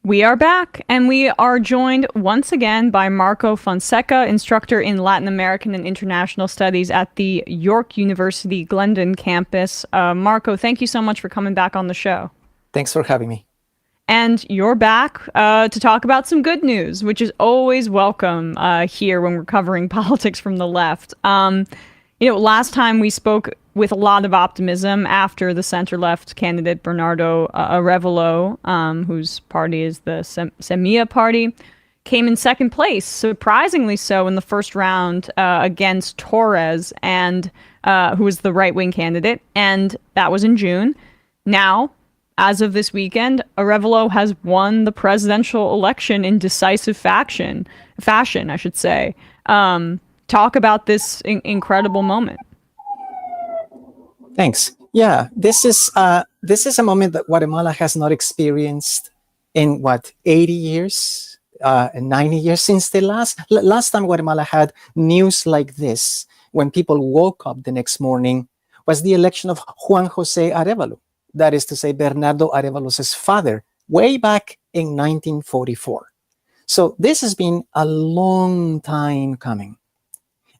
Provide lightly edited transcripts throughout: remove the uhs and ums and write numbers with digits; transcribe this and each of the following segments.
We are back, and we are joined once again by Marco Fonseca, instructor in Latin American and International Studies at the York University Glendon campus. Marco, thank you so much for coming back on the show. Thanks for having me. And you're back to talk about some good news, which is always welcome here when we're covering politics from the left. Last time we spoke with a lot of optimism after the center-left candidate Bernardo Arévalo, whose party is the Semilla party, came in second place, surprisingly so, in the first round against Torres, and who was the right-wing candidate, and that was in June. Now, as of this weekend, Arévalo has won the presidential election in decisive fashion, I should say. Talk about this incredible moment. Thanks. Yeah, this is a moment that Guatemala has not experienced in 80 years, 90 years since the last time Guatemala had news like this, when people woke up the next morning, was the election of Juan José Arévalo. That is to say, Bernardo Arévalo's father, way back in 1944. So this has been a long time coming,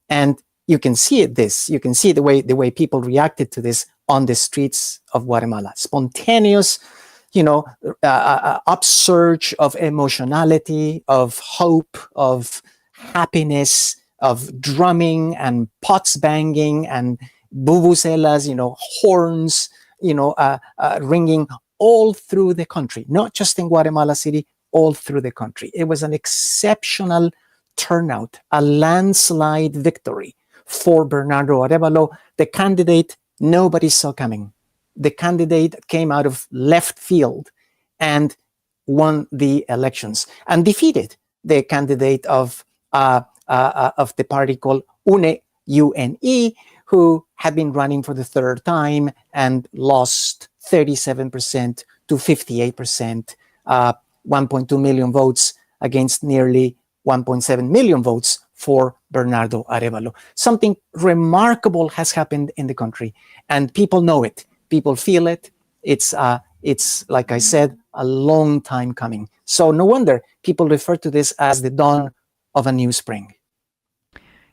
and you can see it. You can see the way people reacted to this on the streets of Guatemala. Spontaneous, upsurge of emotionality, of hope, of happiness, of drumming and pots banging and vuvuzelas, horns, ringing all through the country, not just in Guatemala City, all through the country. It was an exceptional turnout, a landslide victory for Bernardo Arévalo, the candidate nobody saw coming. The candidate came out of left field and won the elections and defeated the candidate of the party called UNE, who had been running for the third time and lost 37% to 58%, 1.2 million votes against nearly 1.7 million votes for Bernardo Arévalo. Something remarkable has happened in the country, and people know it. People feel it. It's like I said, a long time coming. So no wonder people refer to this as the dawn of a new spring.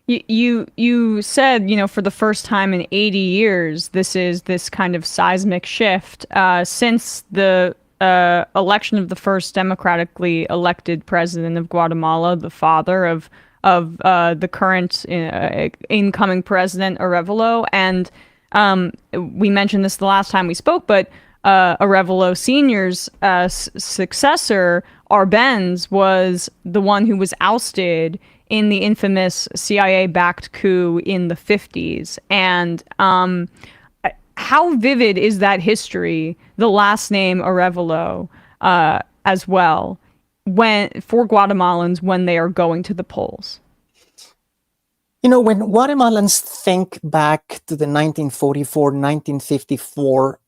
You said, for the first time in 80 years, this is this kind of seismic shift since the election of the first democratically elected president of Guatemala, the father of the current incoming president Arévalo. And we mentioned this the last time we spoke, but Arévalo Sr.'s successor, Arbenz, was the one who was ousted in the infamous CIA-backed coup in the 50s. And how vivid is that history, the last name Arévalo, as well, for Guatemalans when they are going to the polls? When Guatemalans think back to the 1944-1954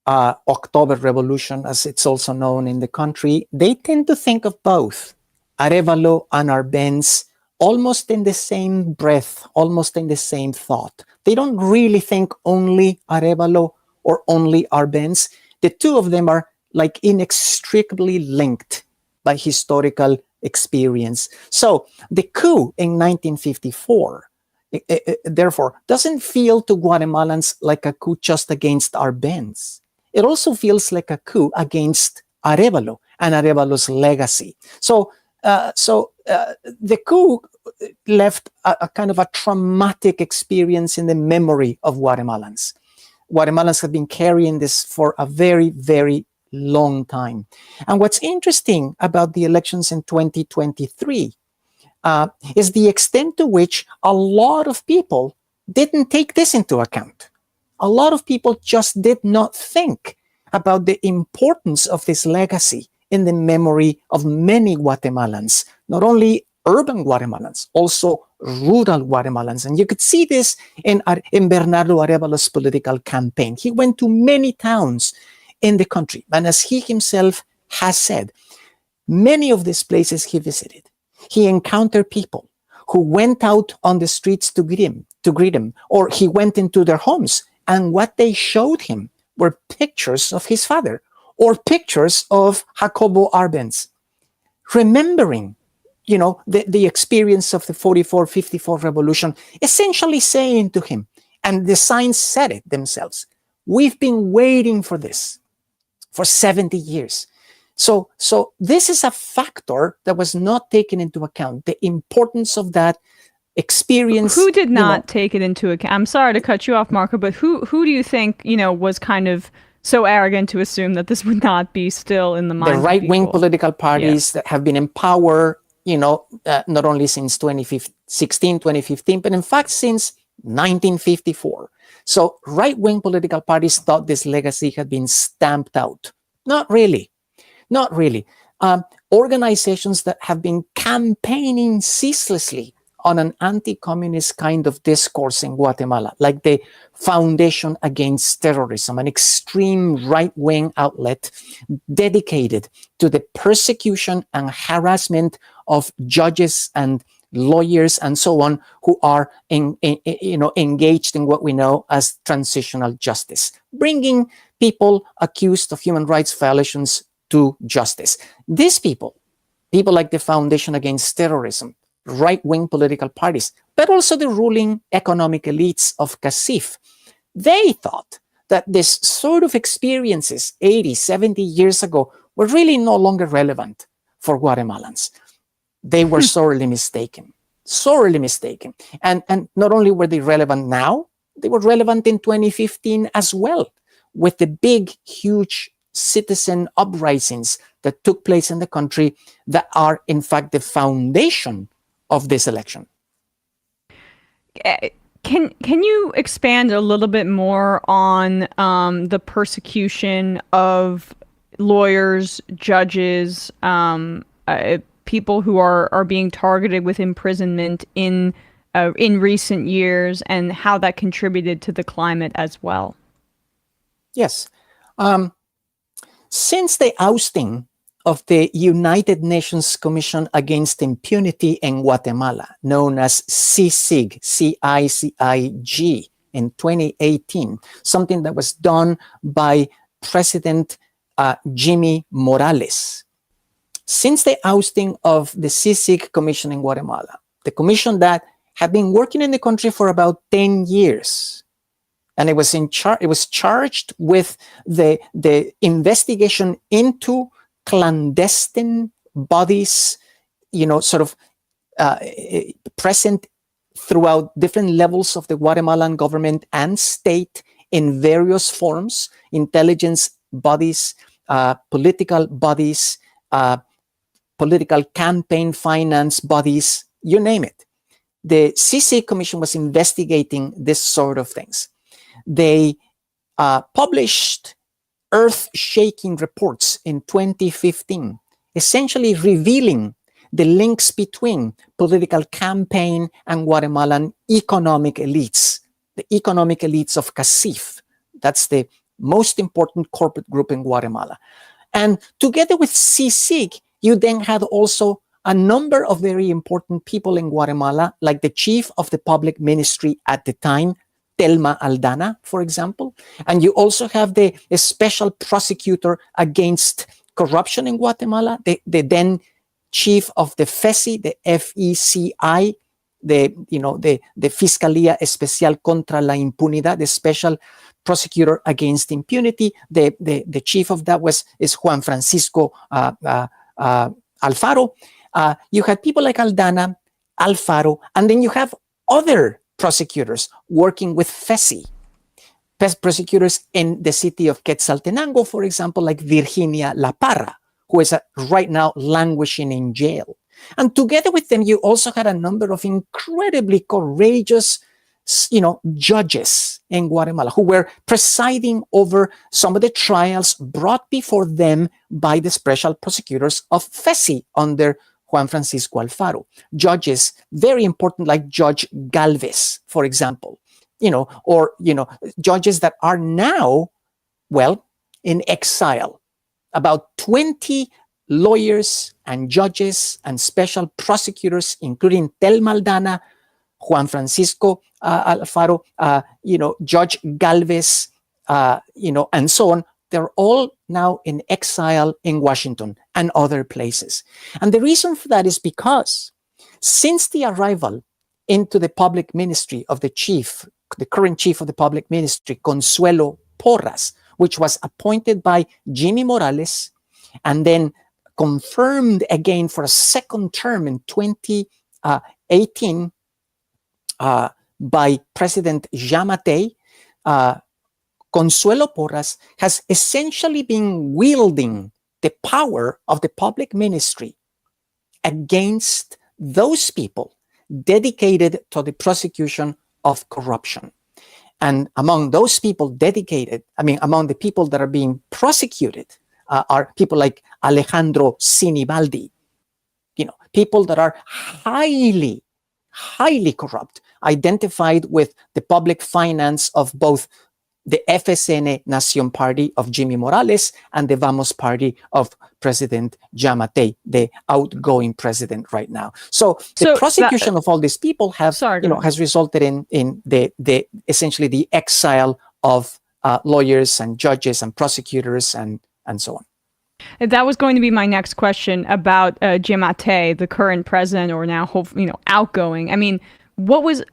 October Revolution, as it's also known in the country, they tend to think of both Arévalo and Arbenz almost in the same breath, almost in the same thought. They don't really think only Arévalo or only Arbenz. The two of them are like inextricably linked by historical experience. So the coup in 1954, therefore, doesn't feel to Guatemalans like a coup just against Arbenz. It also feels like a coup against Arévalo and Arévalo's legacy. So the coup left a kind of a traumatic experience in the memory of Guatemalans. Guatemalans have been carrying this for a very, very long time. And what's interesting about the elections in 2023 is the extent to which a lot of people didn't take this into account. A lot of people just did not think about the importance of this legacy in the memory of many Guatemalans, not only urban Guatemalans, also rural Guatemalans. And you could see this in Bernardo Arévalo's political campaign. He went to many towns in the country. And as he himself has said, many of these places he visited, he encountered people who went out on the streets to greet him, or he went into their homes. And what they showed him were pictures of his father, or pictures of Jacobo Arbenz, remembering, the experience of the 44-54 revolution, essentially saying to him, and the signs said it themselves, we've been waiting for this for 70 years. So this is a factor that was not taken into account, the importance of that experience. Who did not take it into account? I'm sorry to cut you off, Marco, but who do you think, was kind of so arrogant to assume that this would not be still in the minds the right-wing political parties that have been in power, not only since 2016, 2015, but in fact since 1954. So right-wing political parties thought this legacy had been stamped out. Not really. Organizations that have been campaigning ceaselessly on an anti-communist kind of discourse in Guatemala, like the Foundation Against Terrorism, an extreme right-wing outlet dedicated to the persecution and harassment of judges and lawyers and so on who are engaged in what we know as transitional justice, bringing people accused of human rights violations to justice. These people like the Foundation Against Terrorism, right-wing political parties, but also the ruling economic elites of CICI, they thought that this sort of experiences 80, 70 years ago were really no longer relevant for Guatemalans. They were sorely mistaken. And not only were they relevant now, they were relevant in 2015 as well, with the big, huge citizen uprisings that took place in the country that are, in fact, the foundation of this election. Can you expand a little bit more on the persecution of lawyers, judges, people who are being targeted with imprisonment in recent years, and how that contributed to the climate as well? Yes. Since the ousting of the United Nations Commission Against Impunity in Guatemala, known as CICIG, CICIG, in 2018, something that was done by President Jimmy Morales. Since the ousting of the CICIG Commission in Guatemala, the commission that had been working in the country for about 10 years, and it was charged with the investigation into clandestine bodies, present throughout different levels of the Guatemalan government and state in various forms, intelligence bodies, political bodies, political campaign finance bodies, you name it. The CICI Commission was investigating this sort of things. They published earth-shaking reports in 2015, essentially revealing the links between political campaign and Guatemalan economic elites, the economic elites of CICI. That's the most important corporate group in Guatemala. And together with CICIG, you then had also a number of very important people in Guatemala, like the chief of the public ministry at the time, Telma Aldana, for example. And you also have the special prosecutor against corruption in Guatemala, the then chief of the FECI, the FECI, the Fiscalía Especial contra la Impunidad, the special prosecutor against impunity. The chief of that is Juan Francisco Alfaro. You had people like Aldana, Alfaro, and then you have other prosecutors working with FECI, prosecutors in the city of Quetzaltenango, for example, like Virginia La Parra, who is right now languishing in jail. And together with them, you also had a number of incredibly courageous, judges in Guatemala who were presiding over some of the trials brought before them by the special prosecutors of FECI under Juan Francisco Alfaro. Judges, very important, like Judge Galvez, for example, judges that are now, in exile. About 20 lawyers and judges and special prosecutors, including Telma Aldana, Juan Francisco Alfaro, Judge Galvez, and so on. They're all now in exile in Washington and other places. And the reason for that is because since the arrival into the public ministry of the current chief of the public ministry, Consuelo Porras, which was appointed by Jimmy Morales and then confirmed again for a second term in 2018 by President Giammattei, Consuelo Porras has essentially been wielding the power of the public ministry against those people dedicated to the prosecution of corruption. And among those people among the people that are being prosecuted are people like Alejandro Sinibaldi, people that are highly corrupt, identified with the public finance of both the FSN Nación Party of Jimmy Morales and the Vamos Party of President Giammattei, the outgoing president right now. So the prosecution of all these people has resulted in the essentially the exile of lawyers and judges and prosecutors and so on. That was going to be my next question about Giammattei, the current president, or now outgoing. I mean, what was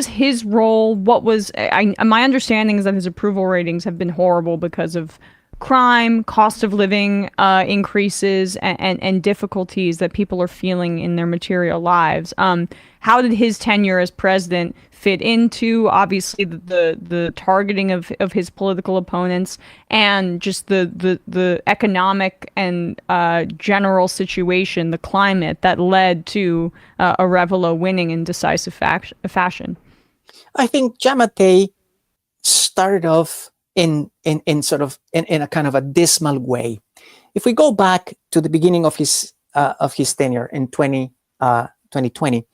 his role? My understanding is that his approval ratings have been horrible because of crime, cost of living increases, and difficulties that people are feeling in their material lives. How did his tenure as president fit into, obviously, the targeting of his political opponents and just the economic and general situation, the climate that led to Arévalo winning in decisive fashion? I think Giammattei started off in a kind of a dismal way. If we go back to the beginning of his tenure in 2020,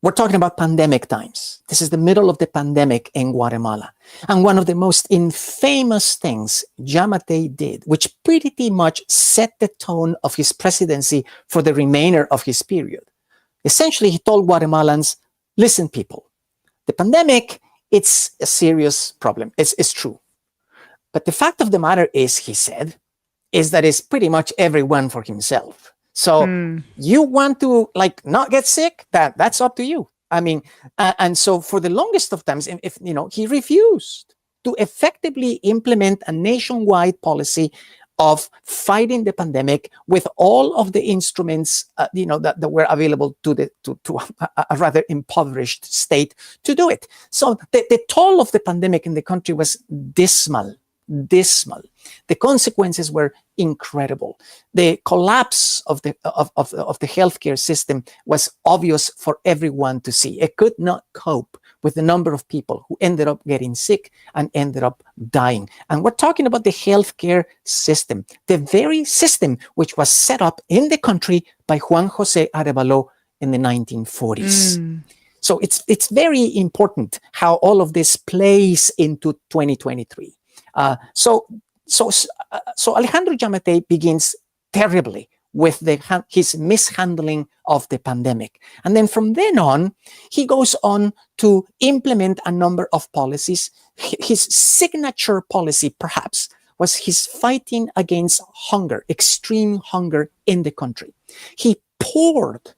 we're talking about pandemic times. This is the middle of the pandemic in Guatemala. And one of the most infamous things Giammattei did, which pretty much set the tone of his presidency for the remainder of his period. Essentially, he told Guatemalans, listen, people, the pandemic, it's a serious problem. It's true. But the fact of the matter is, he said, is that it's pretty much everyone for himself. So you want to not get sick? That's up to you. I mean, and so for the longest of times, he refused to effectively implement a nationwide policy of fighting the pandemic with all of the instruments, that were available to a rather impoverished state to do it. So the toll of the pandemic in the country was dismal. The consequences were incredible. The collapse of the healthcare system was obvious for everyone to see. It could not cope with the number of people who ended up getting sick and ended up dying. And we're talking about the healthcare system, the very system which was set up in the country by Juan José Arévalo in the 1940s. So it's very important how all of this plays into 2023. So Alejandro Giammattei begins terribly with his mishandling of the pandemic. And then from then on, he goes on to implement a number of policies. His signature policy, perhaps, was his fighting against hunger, extreme hunger in the country. He poured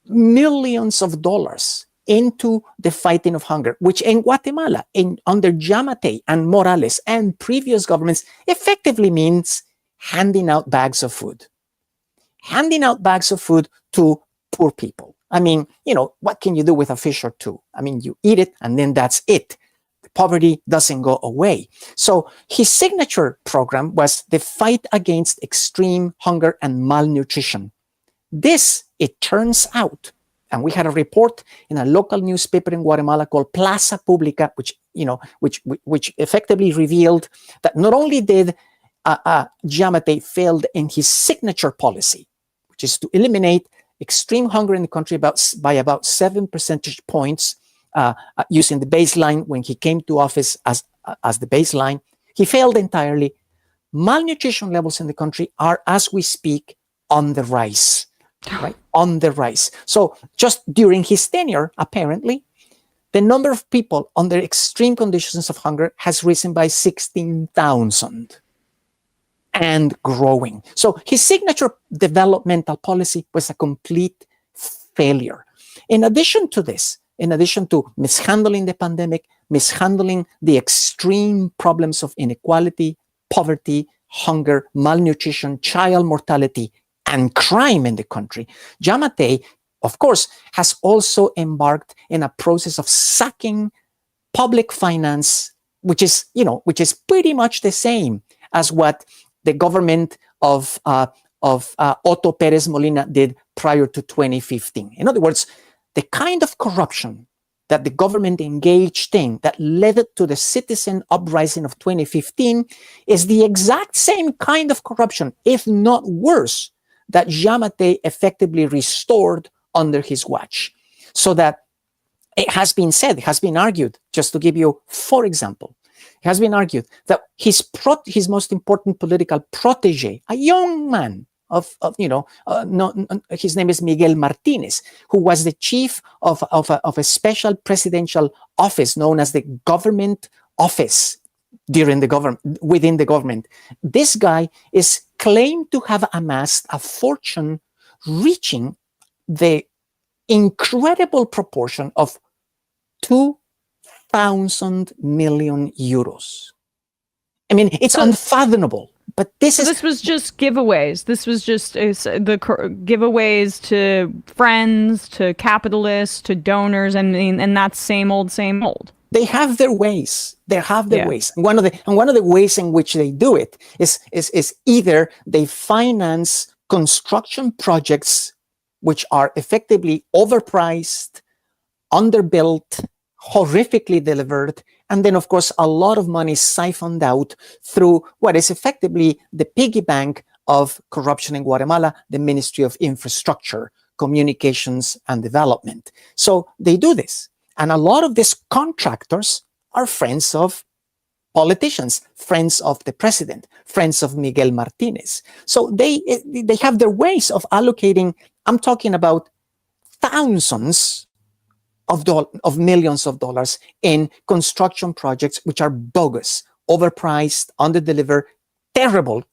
millions of dollars into the fighting of hunger, which in Guatemala, under Giammattei and Morales and previous governments, effectively means handing out bags of food. Handing out bags of food to poor people. I mean, what can you do with a fish or two? I mean, you eat it and then that's it. The poverty doesn't go away. So his signature program was the fight against extreme hunger and malnutrition. This, it turns out, and we had a report in a local newspaper in Guatemala called Plaza Pública, which effectively revealed that not only did Giammattei failed in his signature policy, which is to eliminate extreme hunger in the country by about 7 percentage points, using the baseline when he came to office as the baseline. He failed entirely. Malnutrition levels in the country are, as we speak, on the rise. Right, on the rise. So just during his tenure, apparently, the number of people under extreme conditions of hunger has risen by 16,000 and growing. So his signature developmental policy was a complete failure. In addition to this, in addition to mishandling the pandemic, mishandling the extreme problems of inequality, poverty, hunger, malnutrition, child mortality, and crime in the country, Giammattei, of course, has also embarked in a process of sucking public finance, which is pretty much the same as what the government of Otto Pérez Molina did prior to 2015. In other words, the kind of corruption that the government engaged in that led to the citizen uprising of 2015 is the exact same kind of corruption, if not worse, that Giammattei effectively restored under his watch. So that it has been said, it has been argued, just to give you 4 examples, it has been argued that his most important political protege, a young man his name is Miguel Martinez, who was the chief of a special presidential office known as the government office within the government. This guy is claimed to have amassed a fortune reaching the incredible proportion of 2,000 million euros. I mean, it's unfathomable. But this was just giveaways. This was just the giveaways to friends, to capitalists, to donors, and that's same old. They have their ways. They have their ways. And one of the ways in which they do it is either they finance construction projects which are effectively overpriced, underbuilt, horrifically delivered, and then, of course, a lot of money siphoned out through what is effectively the piggy bank of corruption in Guatemala, the Ministry of Infrastructure, Communications, and Development. So they do this. And a lot of these contractors are friends of politicians, friends of the president, friends of Miguel Martinez. So they have their ways of allocating, I'm talking about thousands of millions of dollars in construction projects which are bogus, overpriced, underdelivered, terrible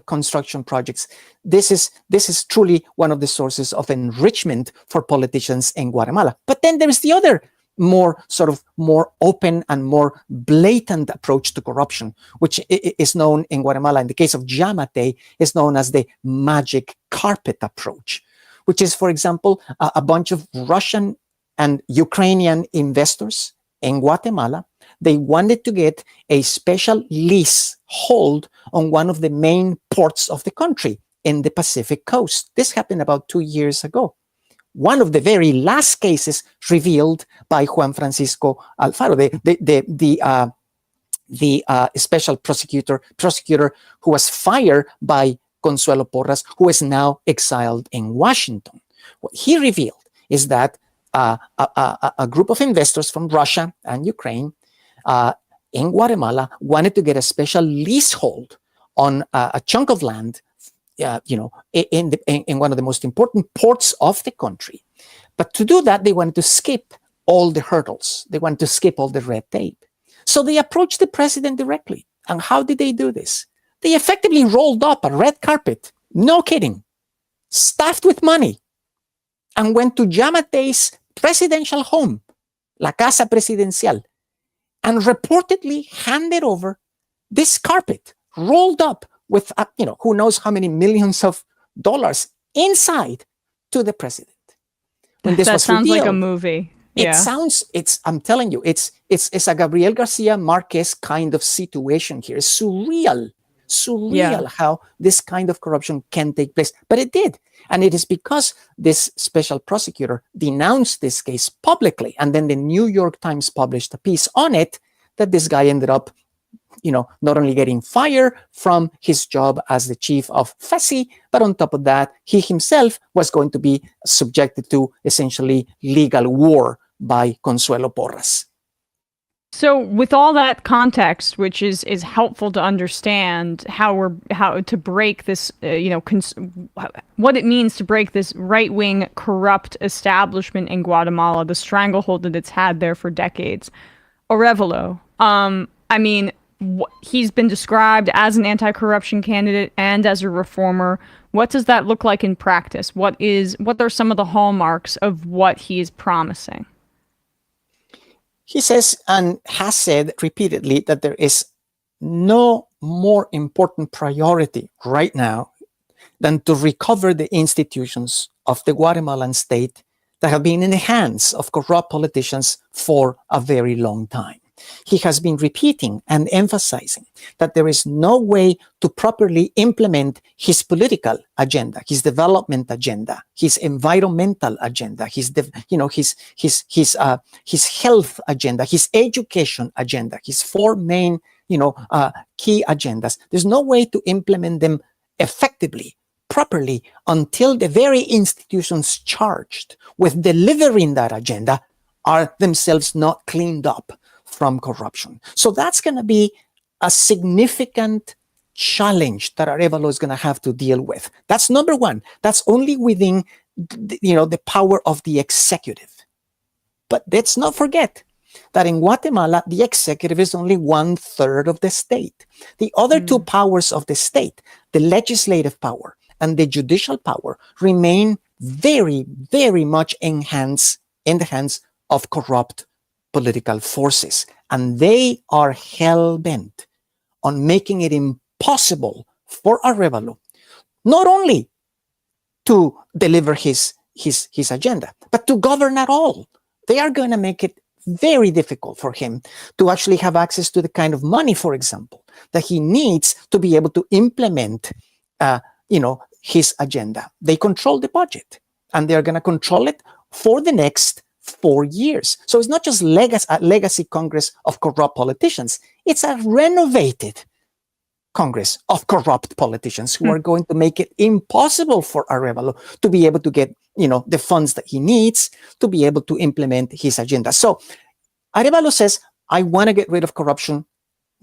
construction projects. This is truly one of the sources of enrichment for politicians in Guatemala. But then there is the other more open and more blatant approach to corruption, which is known in Guatemala, in the case of Giammattei, is known as the magic carpet approach, which is, for example, a bunch of Russian and Ukrainian investors in Guatemala. They wanted to get a special lease hold on one of the main ports of the country in the Pacific coast. This happened about 2 years ago. One of the very last cases revealed by Juan Francisco Alfaro, the special prosecutor who was fired by Consuelo Porras, who is now exiled in Washington. What he revealed is that a group of investors from Russia and Ukraine in Guatemala wanted to get a special leasehold on a chunk of land, in one of the most important ports of the country. But to do that, they wanted to skip all the hurdles. They wanted to skip all the red tape. So they approached the president directly. And how did they do this? They effectively rolled up a red carpet, no kidding, stuffed with money, and went to Giammattei's presidential home, La Casa Presidencial, and reportedly handed over this carpet rolled up with, who knows how many millions of dollars inside to the president. When this that sounds revealed, like a movie. Yeah. I'm telling you, it's a Gabriel Garcia Marquez kind of situation here. It's surreal how this kind of corruption can take place. But it did. And it is because this special prosecutor denounced this case publicly, and then the New York Times published a piece on it, that this guy ended up, not only getting fired from his job as the chief of CICI, but on top of that, he himself was going to be subjected to essentially legal war by Consuelo Porras. So with all that context, which is helpful to understand how to break this, what it means to break this right-wing corrupt establishment in Guatemala, the stranglehold that it's had there for decades. Arévalo, I mean, he's been described as an anti-corruption candidate and as a reformer. What does that look like in practice? What are some of the hallmarks of what he is promising? He says and has said repeatedly that there is no more important priority right now than to recover the institutions of the Guatemalan state that have been in the hands of corrupt politicians for a very long time. He has been repeating and emphasizing that there is no way to properly implement his political agenda, his development agenda, his environmental agenda, his health agenda, his education agenda, his four main key agendas. There's no way to implement them effectively, properly, until the very institutions charged with delivering that agenda are themselves not cleaned up from corruption. So that's going to be a significant challenge that Arévalo is going to have to deal with. That's number one. That's only within the power of the executive. But let's not forget that in Guatemala, the executive is only 1/3 of the state. The other two powers of the state, the legislative power and the judicial power, remain very, very much in the hands of corrupt political forces. And they are hell-bent on making it impossible for Arévalo not only to deliver his agenda, but to govern at all. They are going to make it very difficult for him to actually have access to the kind of money, for example, that he needs to be able to implement his agenda. They control the budget, and they're going to control it for the next 4 years. So it's not just a legacy Congress of corrupt politicians. It's a renovated Congress of corrupt politicians who are going to make it impossible for Arévalo to be able to get the funds that he needs to be able to implement his agenda. So Arévalo says, I want to get rid of corruption.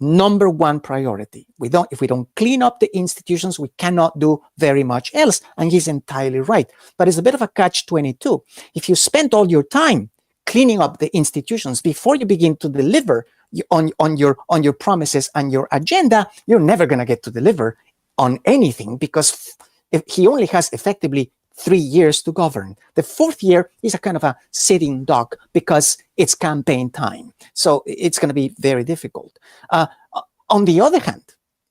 Number one priority. If we don't clean up the institutions, we cannot do very much else. And he's entirely right. But it's a bit of a catch-22. If you spend all your time cleaning up the institutions before you begin to deliver on your promises and your agenda, you're never going to get to deliver on anything, because if he only has effectively 3 years to govern. The 4th year is a kind of a sitting duck because it's campaign time. So it's going to be very difficult. On the other hand,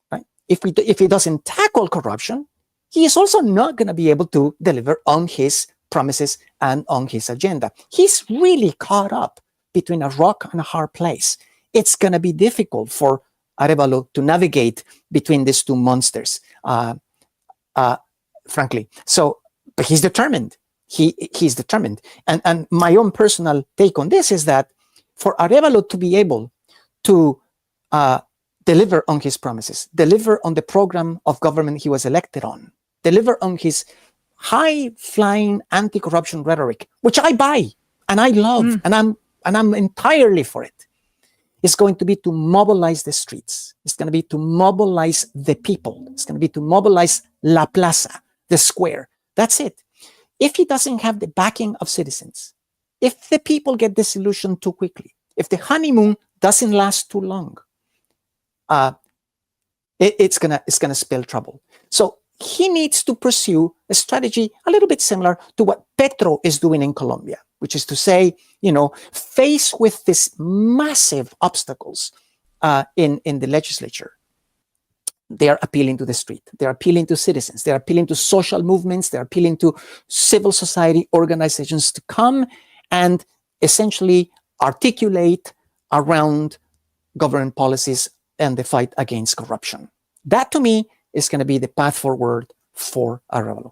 right, if he doesn't tackle corruption, he is also not going to be able to deliver on his promises and on his agenda. He's really caught up between a rock and a hard place. It's going to be difficult for Arévalo to navigate between these two monsters, frankly. But he's determined. He's determined. And my own personal take on this is that for Arévalo to be able to deliver on his promises, deliver on the program of government he was elected on, deliver on his high-flying anti-corruption rhetoric, which I buy and I love, and I'm entirely for it, is going to be to mobilize the streets. It's going to be to mobilize the people. It's going to be to mobilize La Plaza, the square. That's it. If he doesn't have the backing of citizens, if the people get disillusioned too quickly, if the honeymoon doesn't last too long, it's gonna spell trouble. So he needs to pursue a strategy a little bit similar to what Petro is doing in Colombia, which is to say, faced with these massive obstacles in the legislature, they are appealing to the street. They're appealing to citizens. They're appealing to social movements. They're appealing to civil society organizations to come and essentially articulate around government policies and the fight against corruption. That, to me, is going to be the path forward for Arévalo.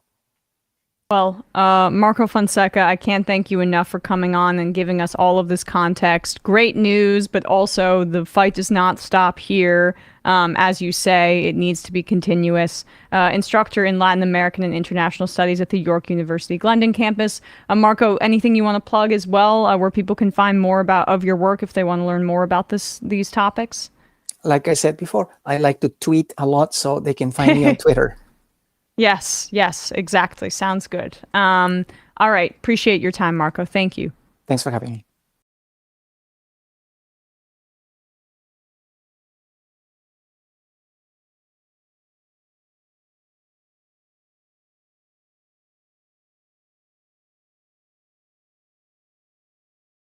Well, Marco Fonseca, I can't thank you enough for coming on and giving us all of this context. Great news, but also the fight does not stop here. As you say, it needs to be continuous. Instructor in Latin American and International Studies at the York University Glendon campus. Marco, anything you want to plug as well, where people can find more of your work if they want to learn more about these topics? Like I said before, I like to tweet a lot, so they can find me on Twitter. Yes, exactly. Sounds good. All right. Appreciate your time, Marco. Thank you. Thanks for having me.